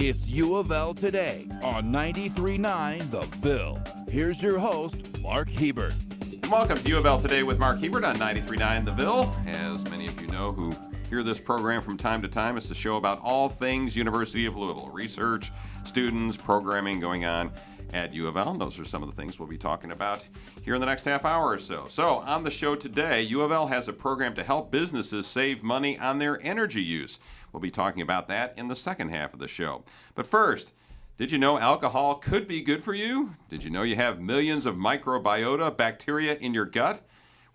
It's U of L Today on 93.9 The Ville. Here's your host, Mark Hebert. Welcome to U of L Today with Mark Hebert on 93.9 The Ville. As many of you know who hear this program from time to time, it's a show about all things University of Louisville. Research, students, programming going on at U of L. And those are some of the things we'll be talking about here in the next half hour or so. So on the show today, U of L has a program to help businesses save money on their energy use. We'll be talking about that in the second half of the show. But first, did you know alcohol could be good for you? Did you know you have millions of microbiota bacteria in your gut,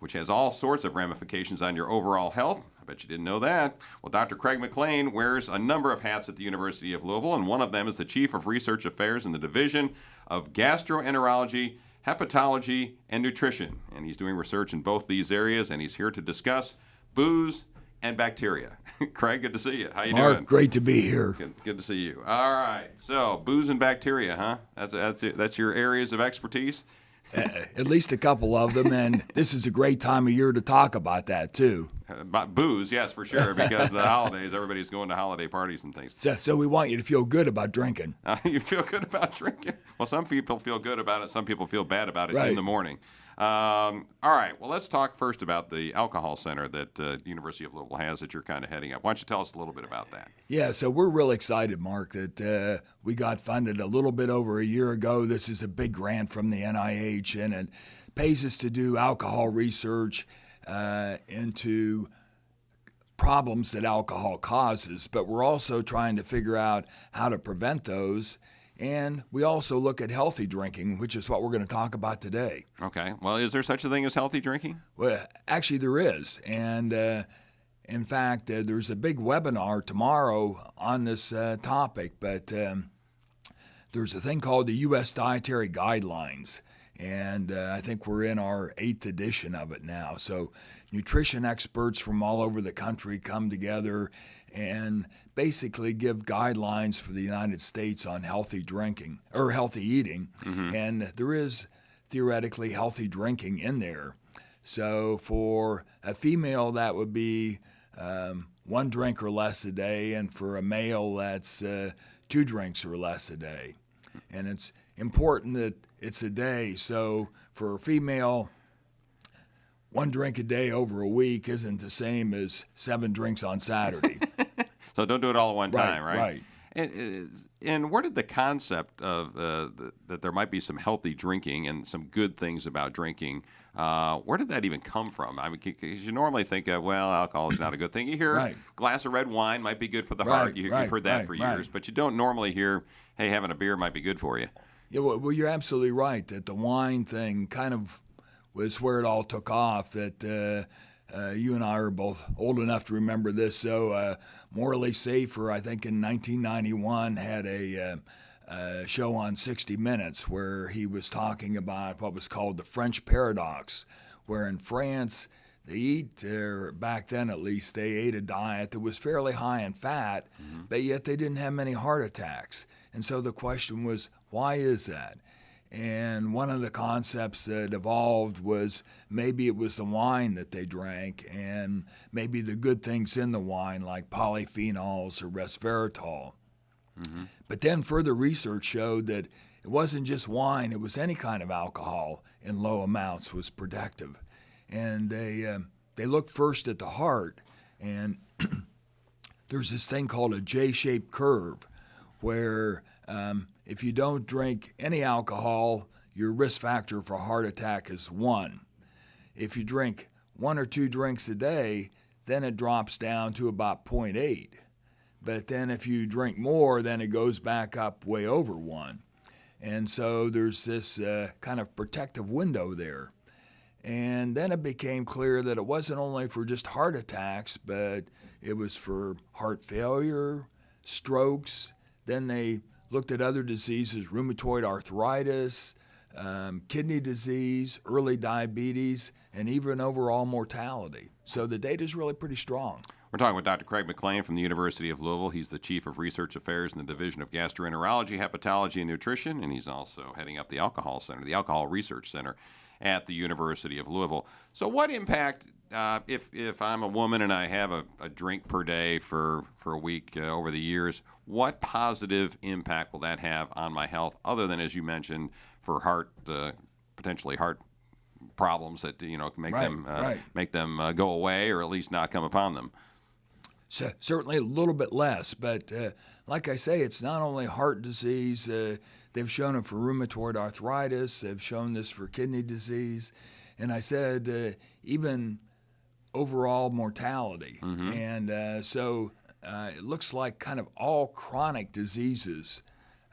which has all sorts of ramifications on your overall health? I bet you didn't know that. Well, Dr. Craig McClain wears a number of hats at the University of Louisville, and one of them is the Chief of Research Affairs in the Division of Gastroenterology, Hepatology, and Nutrition. And he's doing research in both these areas, and he's here to discuss booze and bacteria. Craig, good to see you. How you doing? Mark, great to be here. Good to see you. All right. So, booze and bacteria, huh? That's your areas of expertise? At least a couple of them, and this is a great time of year to talk about that, too. About booze, yes, for sure, because of the holidays, everybody's going to holiday parties and things. So we want you to feel good about drinking. You feel good about drinking? Well, some people feel good about it. Some people feel bad about it Right. in the morning. All right. Well, let's talk first about the alcohol center that the University of Louisville has that you're kind of heading up. Why don't you tell us a little bit about that? Yeah, so we're really excited, Mark, that we got funded a little bit over a year ago. This is a big grant from the NIH, and it pays us to do alcohol research into problems that alcohol causes, but we're also trying to figure out how to prevent those. And we also look at healthy drinking, which is what we're going to talk about today. Okay. Well, is there such a thing as healthy drinking? Well, actually, there is. And in fact, there's a big webinar tomorrow on this topic, but there's a thing called the U.S. Dietary Guidelines. And I think we're in our 8th edition of it now. So nutrition experts from all over the country come together and basically give guidelines for the United States on healthy drinking or healthy eating. Mm-hmm. And there is theoretically healthy drinking in there. So for a female, that would be 1 drink or less a day. And for a male, that's 2 drinks or less a day. And it's important that it's a day. So for a female, 1 drink a day over a week isn't the same as 7 drinks on Saturday. So don't do it all at one time, right? Right. And where did the concept of that there might be some healthy drinking and some good things about drinking, where did that even come from? I mean, because you normally think of, well, alcohol is not a good thing. You hear a glass of red wine might be good for the heart. You've heard that for years. But you don't normally hear, hey, having a beer might be good for you. Yeah, well, you're absolutely right that the wine thing kind of was where it all took off, that you and I are both old enough to remember this. So Morley Safer, I think in 1991, had a show on 60 Minutes where he was talking about what was called the French paradox, where in France they eat, back then at least, they ate a diet that was fairly high in fat, but yet they didn't have many heart attacks. And so the question was, why is that? And one of the concepts that evolved was maybe it was the wine that they drank and maybe the good things in the wine like polyphenols or resveratrol. Mm-hmm. But then further research showed that it wasn't just wine, it was any kind of alcohol in low amounts was protective. And they looked first at the heart, and there's this thing called a J-shaped curve where if you don't drink any alcohol, your risk factor for a heart attack is 1. If you drink 1 or 2 drinks a day, then it drops down to about 0.8. But then if you drink more, then it goes back up way over 1. And so there's this kind of protective window there. And then it became clear that it wasn't only for just heart attacks, but it was for heart failure, strokes. Then they looked at other diseases, rheumatoid arthritis, kidney disease, early diabetes, and even overall mortality. So the data is really pretty strong. We're talking with Dr. Craig McClain from the University of Louisville. He's the Chief of Research Affairs in the Division of Gastroenterology, Hepatology, and Nutrition, and he's also heading up the Alcohol Center, the Alcohol Research Center at the University of Louisville. So what impact, if I'm a woman and I have a drink per day for a week over the years, what positive impact will that have on my health, other than, as you mentioned, for potentially heart problems that make them go away, or at least not come upon them? So, certainly a little bit less, but like I say, it's not only heart disease. They've shown it for rheumatoid arthritis. They've shown this for kidney disease, and I said even overall mortality. Mm-hmm. And so it looks like kind of all chronic diseases,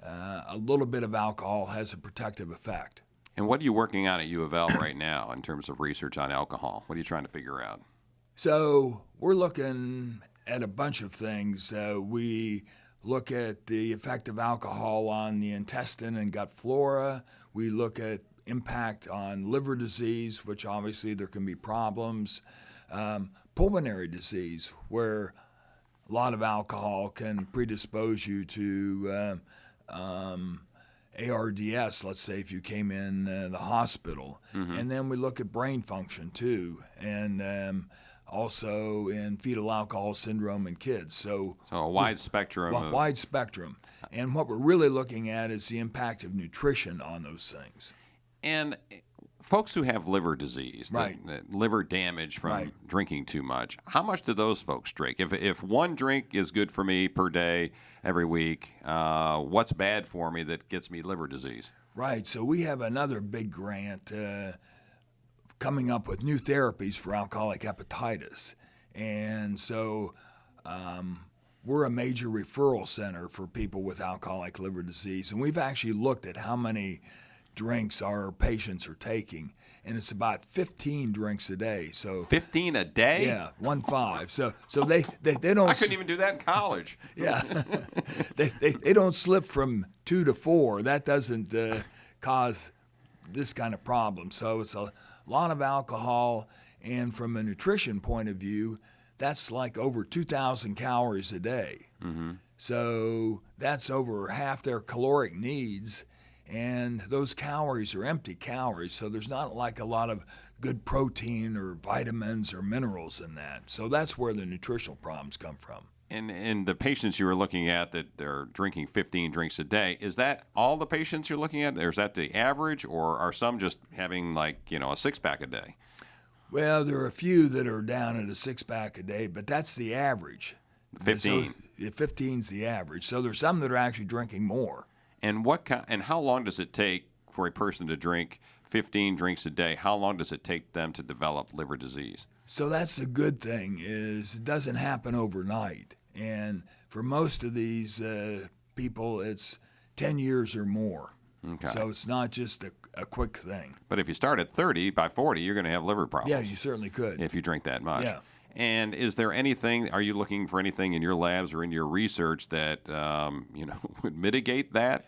a little bit of alcohol has a protective effect. And what are you working on at UofL right now in terms of research on alcohol? What are you trying to figure out? So we're looking at a bunch of things. We look at the effect of alcohol on the intestine and gut flora. We look at impact on liver disease, which obviously there can be problems. Pulmonary disease, where a lot of alcohol can predispose you to ARDS, let's say, if you came in the hospital. Mm-hmm. And then we look at brain function too, and also in fetal alcohol syndrome in kids. So a wide spectrum. Wide spectrum. And what we're really looking at is the impact of nutrition on those things. And folks who have liver disease, Right. the liver damage from Right. drinking too much, how much do those folks drink? If one drink is good for me per day, every week, what's bad for me that gets me liver disease? Right. So we have another big grant coming up with new therapies for alcoholic hepatitis. And so we're a major referral center for people with alcoholic liver disease. And we've actually looked at how many drinks our patients are taking, and it's about 15 drinks a day. So 15 a day? Yeah, 15. So they don't. I couldn't even do that in college. Yeah, they don't slip from 2 to 4. That doesn't cause this kind of problem. So it's a lot of alcohol, and from a nutrition point of view, that's like over 2,000 calories a day. Mm-hmm. So that's over half their caloric needs. And those calories are empty calories, so there's not like a lot of good protein or vitamins or minerals in that. So that's where the nutritional problems come from. And the patients you were looking at that they're drinking 15 drinks a day, is that all the patients you're looking at? Or is that the average, or are some just having a 6-pack a day? Well, there are a few that are down at a 6-pack a day, but that's the average. 15. So 15's the average. So there's some that are actually drinking more. And how long does it take for a person to drink 15 drinks a day? How long does it take them to develop liver disease? So that's the good thing, is it doesn't happen overnight. And for most of these people, it's 10 years or more. Okay. So it's not just a quick thing. But if you start at 30, by 40, you're going to have liver problems. Yeah, you certainly could. If you drink that much. Yeah. And are you looking for anything in your labs or in your research that, would mitigate that?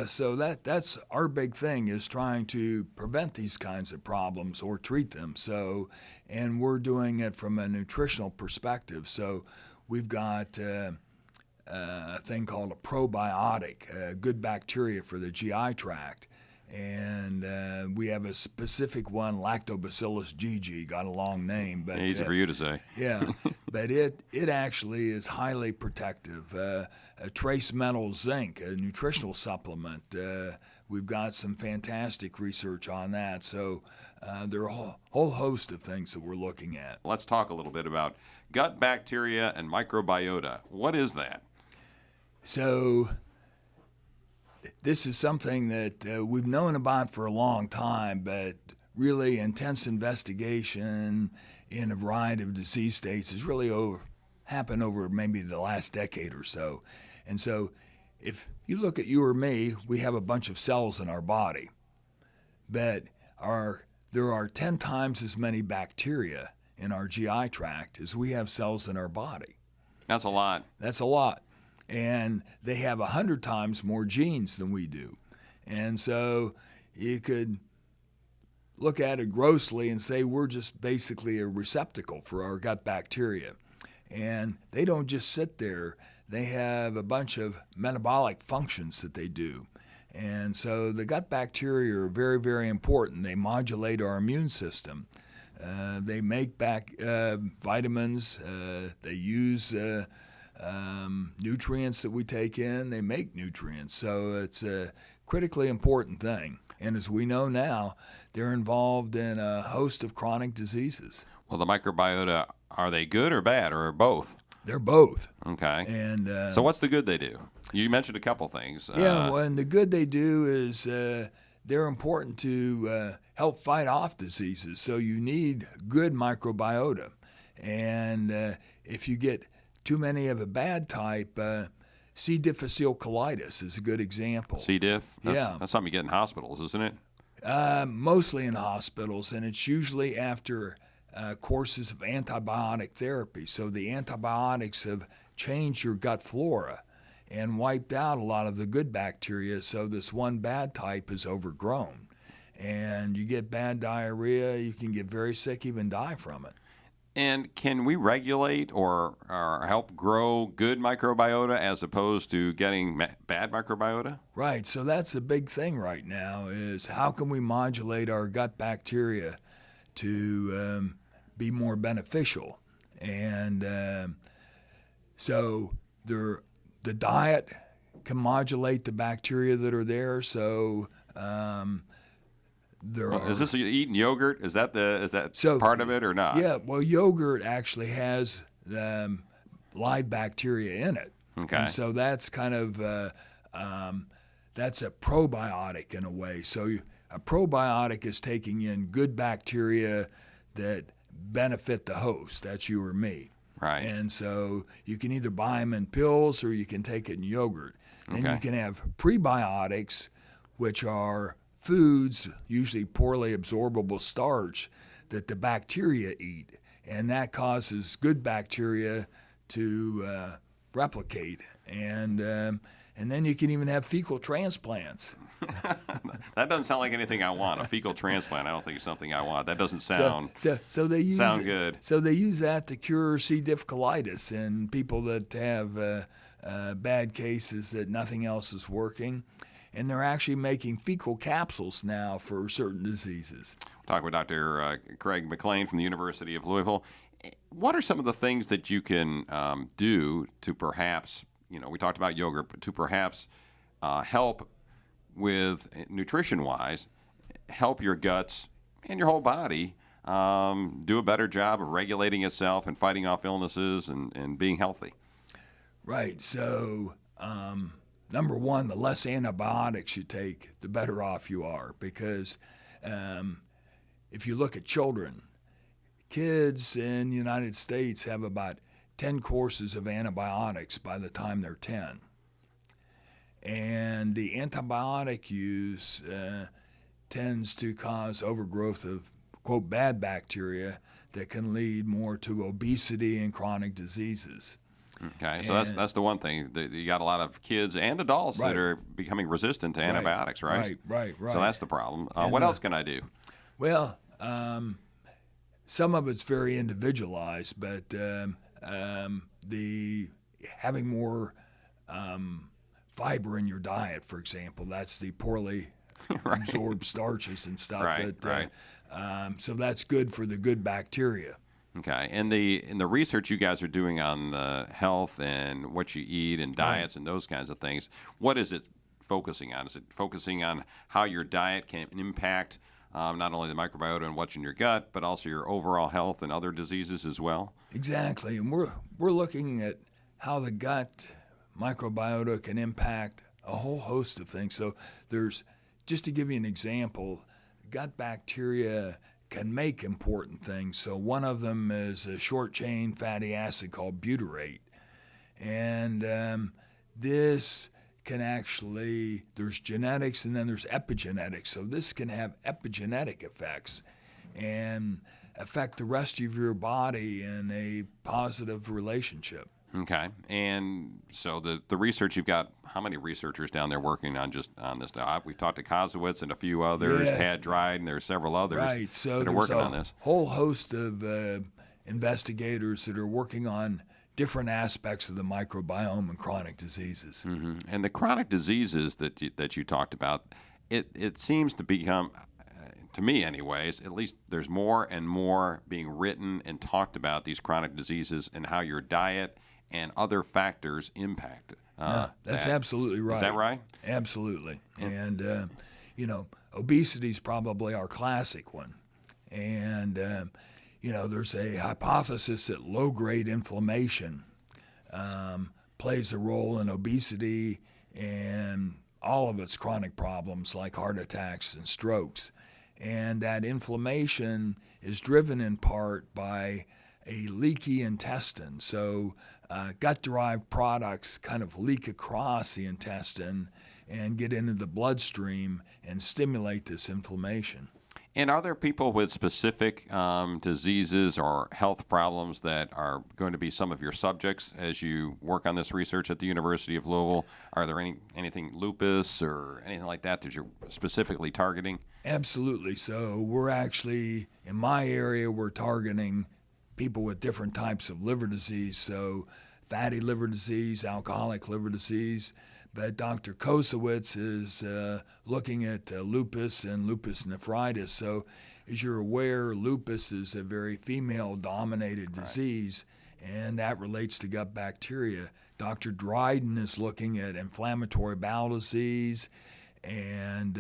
So that's our big thing, is trying to prevent these kinds of problems or treat them. So, and we're doing it from a nutritional perspective. So we've got a thing called a probiotic, good bacteria for the GI tract. And we have a specific one, Lactobacillus GG, got a long name, but easy for you to say. Yeah, but it actually is highly protective. A trace metal zinc, a nutritional supplement. We've got some fantastic research on that. So there are a whole host of things that we're looking at. Let's talk a little bit about gut bacteria and microbiota. What is that? So this is something that we've known about for a long time, but really intense investigation in a variety of disease states has really happened over maybe the last decade or so. And so if you look at you or me, we have a bunch of cells in our body, but there are 10 times as many bacteria in our GI tract as we have cells in our body. That's a lot. That's a lot. And they have 100 times more genes than we do. And so you could look at it grossly and say we're just basically a receptacle for our gut bacteria. And they don't just sit there. They have a bunch of metabolic functions that they do. And so the gut bacteria are very, very important. They modulate our immune system. They make vitamins. They use nutrients that we take in. They make nutrients. So it's a critically important thing. And as we know now, they're involved in a host of chronic diseases. Well, the microbiota, are they good or bad, or both? They're both. Okay. And so what's the good they do? You mentioned a couple things. Well, and the good they do is they're important to help fight off diseases. So you need good microbiota. And if you get too many of a bad type, C. difficile colitis is a good example. C. diff? Yeah. That's something you get in hospitals, isn't it? Mostly in hospitals, and it's usually after courses of antibiotic therapy. So the antibiotics have changed your gut flora and wiped out a lot of the good bacteria, so this one bad type is overgrown. And you get bad diarrhea, you can get very sick, even die from it. And can we regulate or help grow good microbiota as opposed to getting bad microbiota? Right, so that's the big thing right now is how can we modulate our gut bacteria to be more beneficial? And so the diet can modulate the bacteria that are there. So Is this eating yogurt? Is that part of it or not? Yeah, well, yogurt actually has live bacteria in it. Okay. And so that's kind of that's a probiotic in a way. So a probiotic is taking in good bacteria that benefit the host. That's you or me. Right. And so you can either buy them in pills or you can take it in yogurt. Then you can have prebiotics, which are foods, usually poorly absorbable starch, that the bacteria eat. And that causes good bacteria to replicate. And then you can even have fecal transplants. That doesn't sound like anything I want. A fecal transplant, I don't think it's something I want. That doesn't sound so they use sound good. So they use that to cure C. diff colitis in people that have bad cases that nothing else is working. And they're actually making fecal capsules now for certain diseases. Talking with Dr. Craig McClain from the University of Louisville. What are some of the things that you can do to perhaps, we talked about yogurt, but to perhaps help with nutrition-wise, help your guts and your whole body do a better job of regulating itself and fighting off illnesses and being healthy? Right. So number one, the less antibiotics you take, the better off you are. Because if you look at children, kids in the United States have about 10 courses of antibiotics by the time they're 10. And the antibiotic use tends to cause overgrowth of, quote, bad bacteria that can lead more to obesity and chronic diseases. Okay, so that's the one thing. You got a lot of kids and adults that are becoming resistant to antibiotics, right? Right. So that's the problem. What else can I do? Well, some of it's very individualized, but the having more fiber in your diet, for example, that's the poorly absorbed starches and stuff. Right. So that's good for the good bacteria. Okay, and the research you guys are doing on the health and what you eat and diets and those kinds of things, what is it focusing on? Is it focusing on how your diet can impact not only the microbiota and what's in your gut, but also your overall health and other diseases as well? Exactly, and we're looking at how the gut microbiota can impact a whole host of things. So there's, just to give you an example, gut bacteria can make important things. So one of them is a short-chain fatty acid called butyrate. And this can actually, there's genetics and then there's epigenetics. So this can have epigenetic effects and affect the rest of your body in a positive relationship. Okay, and so the research, you've got how many researchers down there working on this now? We've talked to Kozowitz and a few others, Tad Dryden, there's several others so that are working on this. Whole host of investigators that are working on different aspects of the microbiome and chronic diseases. Mm-hmm. And the chronic diseases that you talked about, it seems to become, to me anyways, at least there's more and more being written and talked about these chronic diseases and how your diet and other factors impact that's absolutely right. Is that right? Absolutely. And, obesity is probably our classic one. And, there's a hypothesis that low-grade inflammation plays a role in obesity and all of its chronic problems like heart attacks and strokes. And that inflammation is driven in part by a leaky intestine. So gut-derived products kind of leak across the intestine and get into the bloodstream and stimulate this inflammation. And are there people with specific diseases or health problems that are going to be some of your subjects as you work on this research at the University of Louisville? Are there anything lupus or anything like that you're specifically targeting? Absolutely. So we're actually, in my area, we're targeting people with different types of liver disease. So fatty liver disease, alcoholic liver disease. But Dr. Kosowitz is looking at lupus and lupus nephritis. So as you're aware, lupus is a very female-dominated disease, and that relates to gut bacteria. Dr. Dryden is looking at inflammatory bowel disease and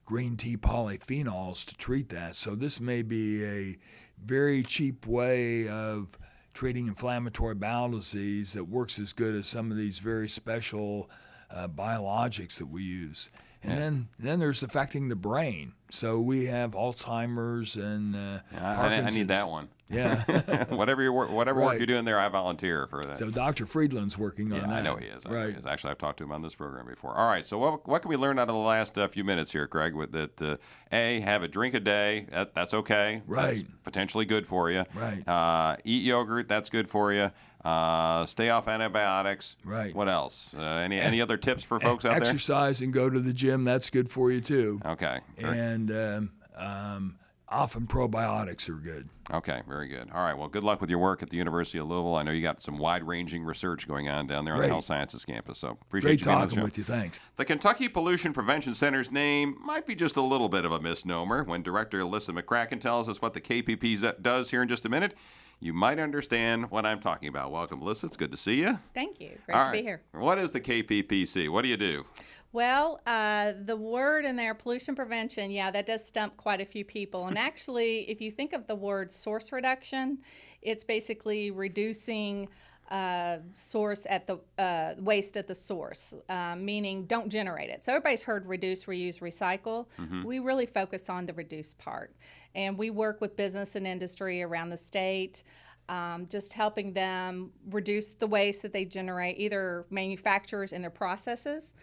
green tea polyphenols to treat that. So this may be a very cheap way of treating inflammatory bowel disease that works as good as some of these very special biologics that we use. And then there's affecting the brain. So we have Alzheimer's and Parkinson's. I need that one. Yeah. whatever work you're doing there, I volunteer for that. So Dr. Friedland's working on that. I know he is. Right. Actually, I've talked to him on this program before. All right. So what can we learn out of the last few minutes here, Craig? With that, have a drink a day. That's okay. Right. That's potentially good for you. Right. Eat yogurt. That's good for you. Stay off antibiotics. Right. What else? Any other tips for folks out there? Exercise and go to the gym. That's good for you too. Okay. And often probiotics are good. Okay, very good. All right, well, good luck with your work at the University of Louisville. I know you got some wide-ranging research going on down there on the Health Sciences campus, so appreciate Great you being on the talking show. with you. Thanks. The Kentucky Pollution Prevention Center's name might be just a little bit of a misnomer. When Director Lissa McCracken tells us what the KPP does here in just a minute, you might understand what I'm talking about. Welcome, Lissa. It's good to see you. Thank you. Great to be here. What is the KPPC? What do you do? Well, the word in there, pollution prevention, that does stump quite a few people. And actually, if you think of the word source reduction, it's basically reducing source at the waste at the source, meaning don't generate it. So everybody's heard reduce, reuse, recycle. Mm-hmm. We really focus on the reduce part. And we work with business and industry around the state, just helping them reduce the waste that they generate, either manufacturers in their processes,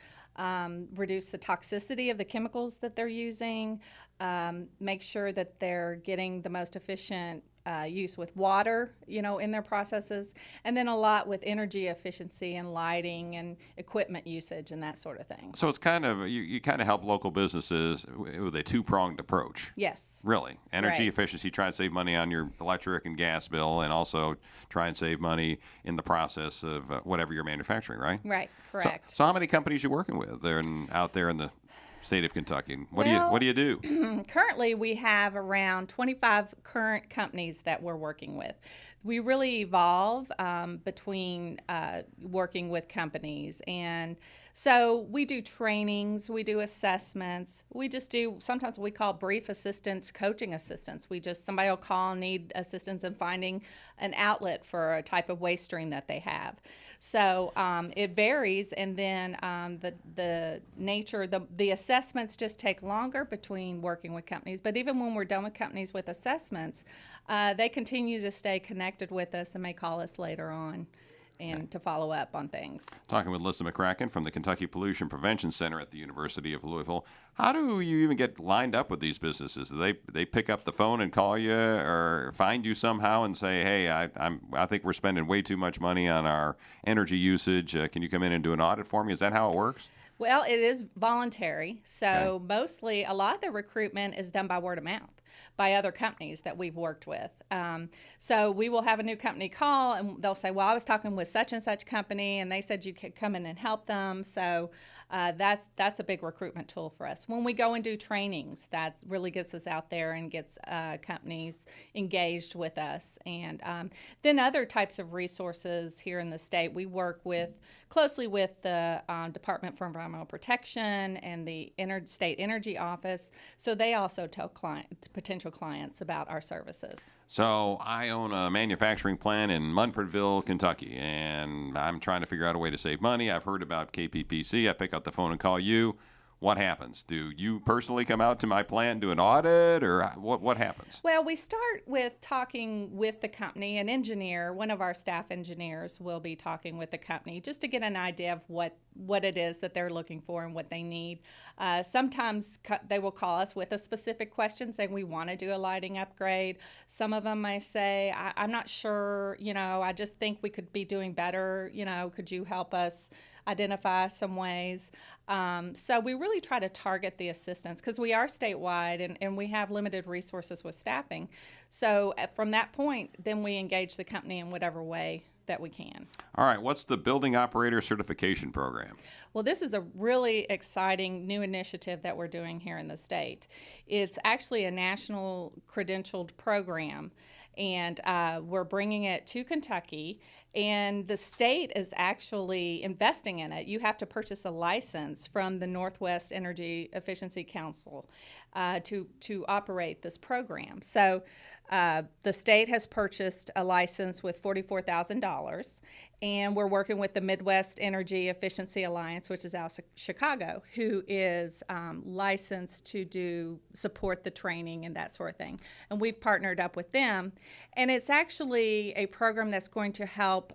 reduce the toxicity of the chemicals that they're using, make sure that they're getting the most efficient use with water, in their processes, and then a lot with energy efficiency and lighting and equipment usage and that sort of thing. So it's kind of, you kind of help local businesses with a two-pronged approach. Yes. Really. Energy Right. efficiency, try and save money on your electric and gas bill, and also try and save money in the process of whatever you're manufacturing, right? Right, correct. So how many companies you working with out there in the state of Kentucky? What do you do? Currently, we have around 25 current companies that we're working with. We really evolve between working with companies, and so we do trainings, we do assessments, we just do, sometimes we call brief assistance, coaching assistance. Somebody will call and need assistance in finding an outlet for a type of waste stream that they have. So it varies, and then the nature, the assessments just take longer between working with companies. But even when we're done with companies with assessments, they continue to stay connected with us and may call us later on and to follow up on things. Talking with Lissa McCracken from the Kentucky Pollution Prevention Center at the University of Louisville. How do you even get lined up with these businesses? Do they pick up the phone and call you, or find you somehow and say, hey, I think we're spending way too much money on our energy usage. Can you come in and do an audit for me? Is that how it works? Well, it is voluntary. So mostly a lot of the recruitment is done by word of mouth by other companies that we've worked with. So we will have a new company call and they'll say, well, I was talking with such and such company and they said you could come in and help them. So that's a big recruitment tool for us. When we go and do trainings, that really gets us out there and gets companies engaged with us. And then other types of resources here in the state, we work closely with the Department for Environmental Protection and the State Energy Office. So they also tell potential clients about our services. So I own a manufacturing plant in Munfordville, Kentucky, and I'm trying to figure out a way to save money. I've heard about KPPC. I pick up the phone and call you. What happens? Do you personally come out to my plant and do an audit, or what happens? Well, we start with talking with the company. An engineer, one of our staff engineers, will be talking with the company just to get an idea of what it is that they're looking for and what they need. Sometimes they will call us with a specific question saying we want to do a lighting upgrade. Some of them may say, I'm not sure, I just think we could be doing better. Could you help us identify some ways? So we really try to target the assistance because we are statewide and we have limited resources with staffing. So from that point, then we engage the company in whatever way that we can. All right, what's the Building Operator Certification Program? Well, this is a really exciting new initiative that we're doing here in the state. It's actually a national credentialed program, and we're bringing it to Kentucky, and the state is actually investing in it. You have to purchase a license from the Northwest Energy Efficiency Council to operate this program. So the state has purchased a license with $44,000, and we're working with the Midwest Energy Efficiency Alliance, which is out of Chicago, who is licensed to support the training and that sort of thing. And we've partnered up with them, and it's actually a program that's going to help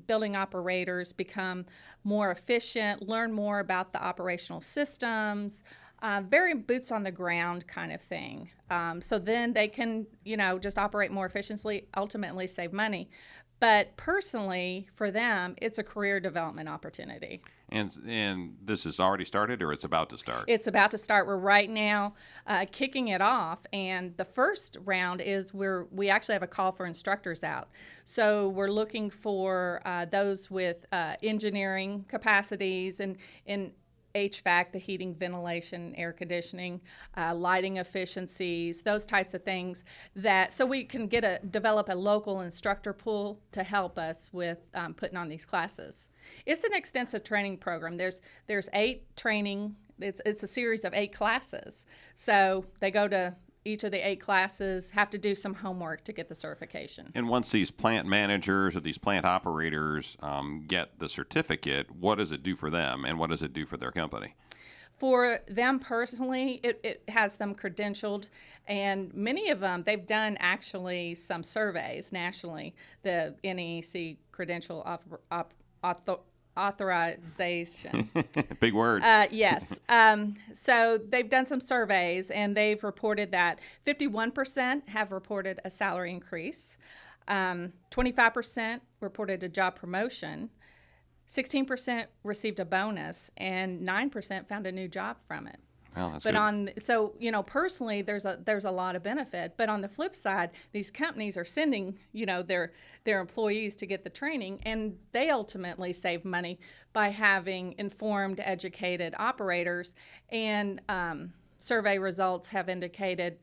building operators become more efficient, learn more about the operational systems, very boots on the ground kind of thing. So then they can, just operate more efficiently, ultimately save money. But personally, for them, it's a career development opportunity. And this has already started, or it's about to start? It's about to start. We're right now kicking it off, and the first round is we actually have a call for instructors out. So we're looking for those with engineering capacities and HVAC, the heating, ventilation, air conditioning, lighting efficiencies, those types of things, so we can develop a local instructor pool to help us with putting on these classes. It's an extensive training program. There's 8 training. It's a series of 8 classes. So they go to each of the 8 classes, have to do some homework to get the certification. And once these plant managers or these plant operators get the certificate, what does it do for them, and what does it do for their company? For them personally, it has them credentialed, and many of them, they've done actually some surveys nationally, the NEC credential authorization. Big word. Yes. So they've done some surveys, and they've reported that 51% have reported a salary increase, 25% reported a job promotion, 16% received a bonus, and 9% found a new job from it. Well, that's good. Personally, there's a lot of benefit. But on the flip side, these companies are sending, their employees to get the training, and they ultimately save money by having informed, educated operators. And survey results have indicated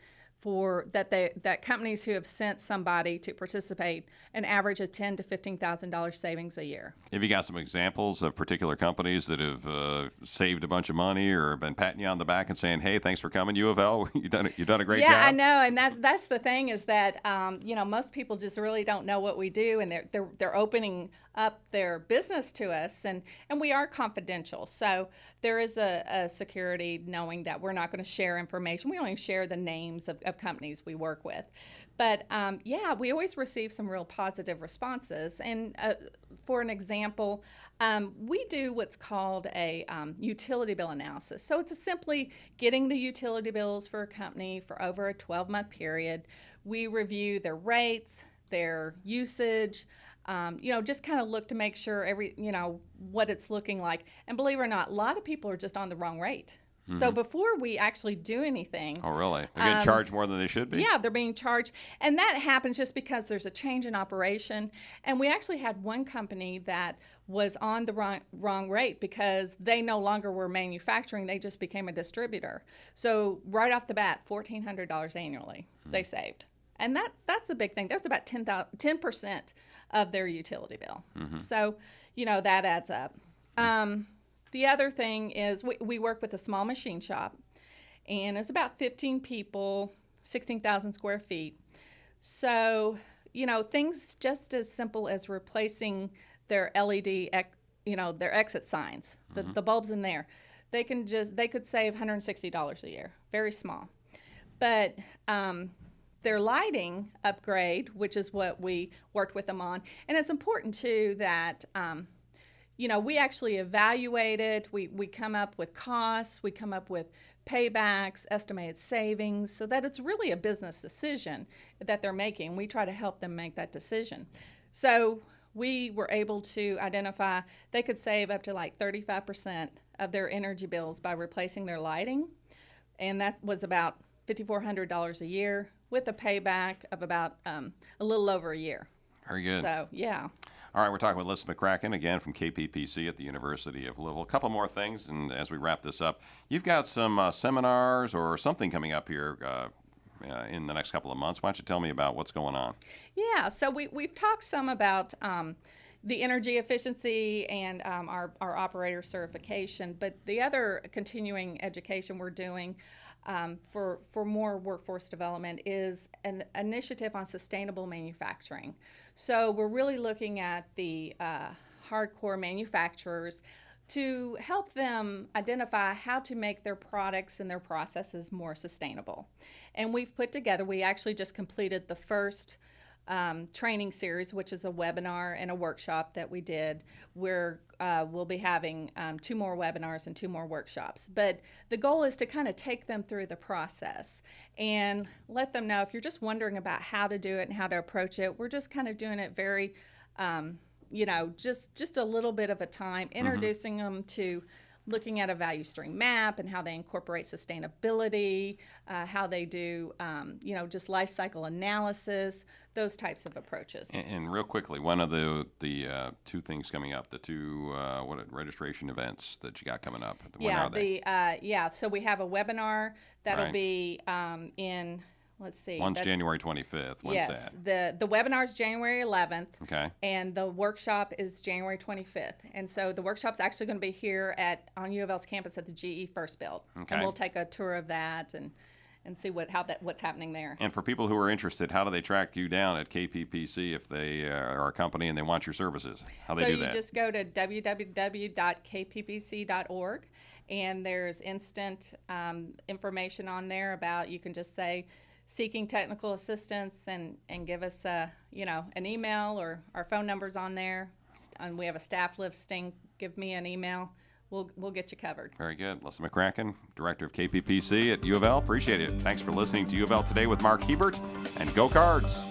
that companies who have sent somebody to participate an average of $10,000 to $15,000 savings a year. Have you got some examples of particular companies that have saved a bunch of money or been patting you on the back and saying, "Hey, thanks for coming, UofL. You've done a great job"? Yeah, I know, and that's the thing is that most people just really don't know what we do, and they're opening up their business to us, and we are confidential. So there is a security knowing that we're not going to share information. We only share the names of companies we work with. But we always receive some real positive responses. And for an example, we do what's called a utility bill analysis. So it's simply getting the utility bills for a company for over a 12-month period. We review their rates, their usage, Just kind of look to make sure what it's looking like. And believe it or not, a lot of people are just on the wrong rate. So before we actually do anything. Oh, really? They're getting charged more than they should be? Yeah, they're being charged. And that happens just because there's a change in operation. And we actually had one company that was on the wrong rate because they no longer were manufacturing. They just became a distributor. So right off the bat, $1,400 annually they saved. And that's a big thing. That's about 10% of their utility bill. So, that adds up. The other thing is we work with a small machine shop, and it's about 15 people, 16,000 square feet. So, things just as simple as replacing their LED, their exit signs, the bulbs in there, they could save $160 a year, very small. But their lighting upgrade, which is what we worked with them on, and it's important too that we actually evaluate it. We come up with costs. We come up with paybacks, estimated savings, so that it's really a business decision that they're making. We try to help them make that decision. So we were able to identify they could save up to like 35% of their energy bills by replacing their lighting, and that was about $5,400 a year with a payback of about a little over a year. Very good. So, yeah. All right, we're talking with Lissa McCracken, again, from KPPC at the University of Louisville. A couple more things, and as we wrap this up, you've got some seminars or something coming up here in the next couple of months. Why don't you tell me about what's going on? Yeah, so we've talked some about the energy efficiency and our operator certification, but the other continuing education we're doing for more workforce development is an initiative on sustainable manufacturing. So we're really looking at the hardcore manufacturers to help them identify how to make their products and their processes more sustainable. And we actually just completed the first training series, which is a webinar and a workshop that we did, where we'll be having 2 more webinars and 2 more workshops. But the goal is to kind of take them through the process and let them know, if you're just wondering about how to do it and how to approach it, we're just kind of doing it very, just a little bit of a time, introducing them to looking at a value stream map and how they incorporate sustainability, how they do, just life cycle analysis, those types of approaches. And real quickly, one of the 2 things coming up, the 2 registration events that you got coming up. When are they? So we have a webinar that'll be in. Let's see. One's January 25th. When's that? The webinar is January 11th. Okay. And the workshop is January 25th. And so the workshop's actually going to be here on UofL's campus at the GE First Build. Okay. And we'll take a tour of that and see what's happening there. And for people who are interested, how do they track you down at KPPC if they are a company and they want your services? How they do that? So you just go to www.kppc.org, and there's instant information on there about, you can just say, seeking technical assistance, and give us an email, or our phone number's on there, and we have a staff listing. Give me an email. We'll get you covered. Very good. Lissa McCracken, Director of KPPC at UofL. Appreciate it. Thanks for listening to UofL Today with Mark Hebert, and go Cards.